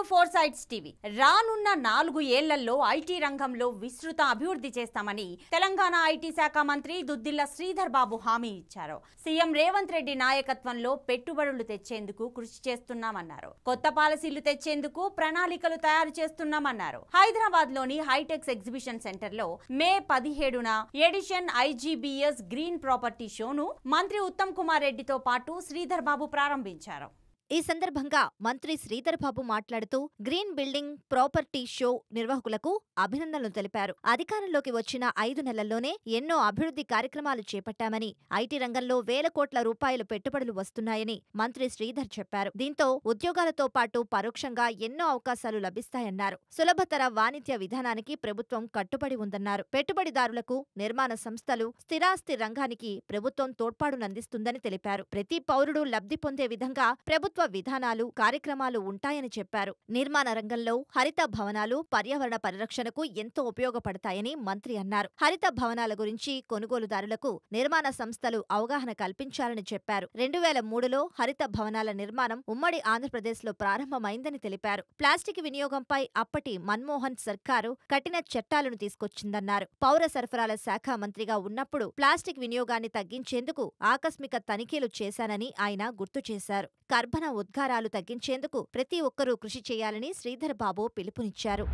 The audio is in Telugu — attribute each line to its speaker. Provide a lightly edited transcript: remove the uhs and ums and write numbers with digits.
Speaker 1: ఫోర్ సైడ్స్ టీవీ రానున్న 4 ఏళ్లలో ఐటీ రంగంలో విస్తృత అభివృద్ధి చేస్తామని తెలంగాణ ఐటీ శాఖ మంత్రి దుద్దిల్ల శ్రీధర్ బాబు హామీ ఇచ్చారు. సీఎం రేవంత్ రెడ్డి నాయకత్వంలో పెట్టుబడులు తెచ్చేందుకు కృషి చేస్తున్నామన్నారు. కొత్త పాలసీలు తెచ్చేందుకు ప్రణాళికలు తయారు చేస్తున్నామన్నారు. హైదరాబాద్ లోని హైటెక్స్ ఎగ్జిబిషన్ సెంటర్ లో మే 17న ఎడిషన్ ఐజీబీఎస్ గ్రీన్ ప్రాపర్టీ షోను మంత్రి ఉత్తమ్ కుమార్ రెడ్డితో పాటు శ్రీధర్ బాబు ప్రారంభించారు.
Speaker 2: ఈ సందర్భంగా మంత్రి శ్రీధర్ బాబు మాట్లాడుతూ గ్రీన్ బిల్డింగ్ ప్రాపర్టీ షో నిర్వాహకులకు అభినందనలు తెలిపారు. అధికారంలోకి వచ్చిన 5 నెలల్లోనే ఎన్నో అభివృద్ధి కార్యక్రమాలు చేపట్టామని, ఐటీ రంగంలో వేల కోట్ల రూపాయలు పెట్టుబడులు వస్తున్నాయని మంత్రి శ్రీధర్ చెప్పారు. దీంతో ఉద్యోగాలతో పాటు పరోక్షంగా ఎన్నో అవకాశాలు లభిస్తాయన్నారు. సులభతర వాణిజ్య విధానానికి ప్రభుత్వం కట్టుబడి ఉందన్నారు. పెట్టుబడిదారులకు, నిర్మాణ సంస్థలు, స్థిరాస్తి రంగానికి ప్రభుత్వం తోడ్పాటునందిస్తుందని తెలిపారు. ప్రతి పౌరుడు లబ్ధి పొందే విధంగా ప్రభుత్వ విధానాలు, కార్యక్రమాలు ఉంటాయని చెప్పారు. నిర్మాణ రంగంలో హరిత భవనాలు పర్యావరణ పరిరక్షణకు ఎంతో ఉపయోగపడతాయని మంత్రి అన్నారు. హరిత భవనాల గురించి కొనుగోలుదారులకు నిర్మాణ సంస్థలు అవగాహన కల్పించాలని చెప్పారు. 2003లో హరిత భవనాల నిర్మాణం ఉమ్మడి ఆంధ్రప్రదేశ్లో ప్రారంభమైందని తెలిపారు. ప్లాస్టిక్ వినియోగంపై అప్పటి మన్మోహన్ సర్కారు కఠిన చట్టాలను తీసుకొచ్చిందన్నారు. పౌర సరఫరాల శాఖ మంత్రిగా ఉన్నప్పుడు ప్లాస్టిక్ వినియోగాన్ని తగ్గించేందుకు ఆకస్మిక తనిఖీలు చేశానని ఆయన గుర్తు చేశారు. కర్బన ఉద్గారాలు తగ్గించేందుకు ప్రతి ఒక్కరూ కృషి చేయాలని శ్రీధర్ బాబు పిలుపునిచ్చారు.